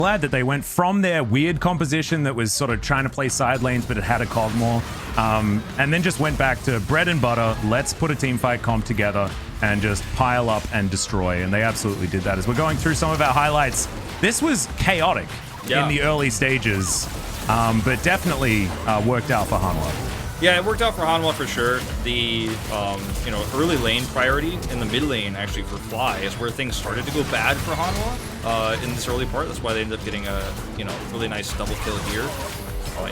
Glad that they went from their weird composition that was sort of trying to play side lanes, but it had a Cogmore, and then just went back to bread and butter. Let's put a team fight comp together and just pile up and destroy. And they absolutely did that. As we're going through some of our highlights, this was chaotic in the early stages, but definitely worked out for Hanwha. Yeah, it worked out for Hanwha for sure. The early lane priority in the mid lane actually for Fly is where things started to go bad for Hanwha in this early part. That's why they ended up getting a really nice double kill here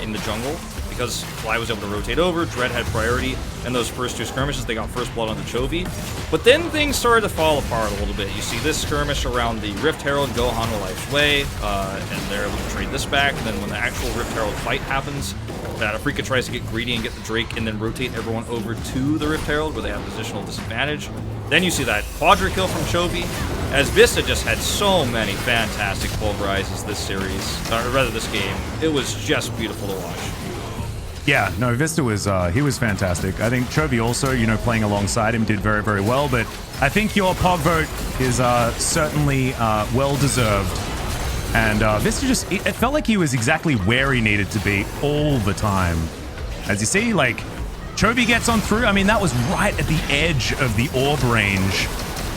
in the jungle, because Fly was able to rotate over, Dread had priority, and those first two skirmishes they got first blood on the Chovy. But then things started to fall apart a little bit. You see this skirmish around the Rift Herald go Hanwha Life's way, and they're able to trade this back. And then when the actual Rift Herald fight happens, that Afreeca tries to get greedy and get the Drake and then rotate everyone over to the Rift Herald where they have positional disadvantage. Then you see that quadra kill from Chovy, as Vista just had so many fantastic pulverizes this series, or rather this game. It was just beautiful to watch. Yeah, no, Vista was, he was fantastic. I think Chovy also, playing alongside him did very, very well, but I think your Pog vote is certainly well-deserved. And Vista just, it felt like he was exactly where he needed to be all the time. As you see, like, Chovy gets on through. I mean, that was right at the edge of the orb range.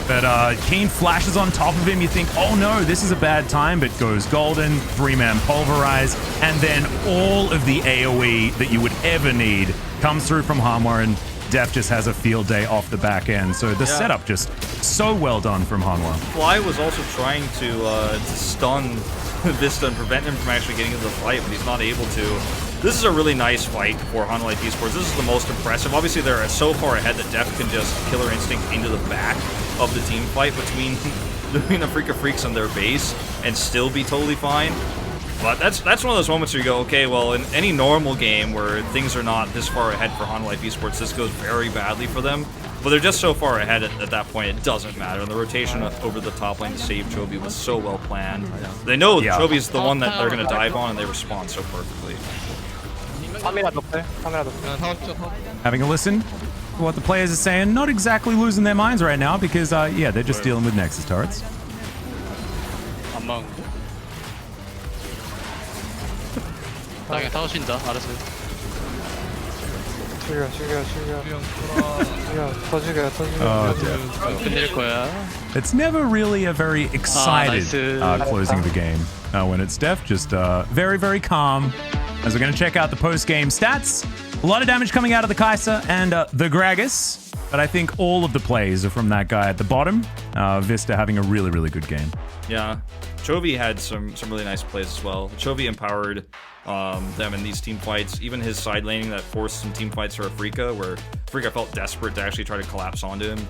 But Keen flashes on top of him. You think, oh no, this is a bad time, but goes golden, 3-man pulverize, and then all of the AoE that you would ever need comes through from Hanwha, and Def just has a field day off the back end. So the setup just so well done from Hanwha. Fly was also trying to stun Vista and prevent him from actually getting into the fight, but he's not able to. This is a really nice fight for Hanwha Life Esports. This is the most impressive. Obviously, they're so far ahead that Def can just Killer Instinct into the back of the team fight between Afreeca Freecs and their base and still be totally fine. But that's one of those moments where you go, okay, well, in any normal game where things are not this far ahead for Hanwha Life Esports, this goes very badly for them. But they're just so far ahead at that point, it doesn't matter. And the rotation over the top lane to save Chovy was so well planned. They know Chovy's the one that they're going to dive on, and they respond so perfectly. Having a listen to what the players are saying, not exactly losing their minds right now because, yeah, they're just dealing with Nexus turrets. It's never really a very excited closing of the game when it's Def, just very, very calm. As we're going to check out the post-game stats, a lot of damage coming out of the Kai'Sa and the Gragas, but I think all of the plays are from that guy at the bottom. Vista having a really, really good game. Yeah, Chovy had some really nice plays as well. Chovy empowered them in these team fights. Even his side laning that forced some team fights for Afreeca, where Afreeca felt desperate to actually try to collapse onto him.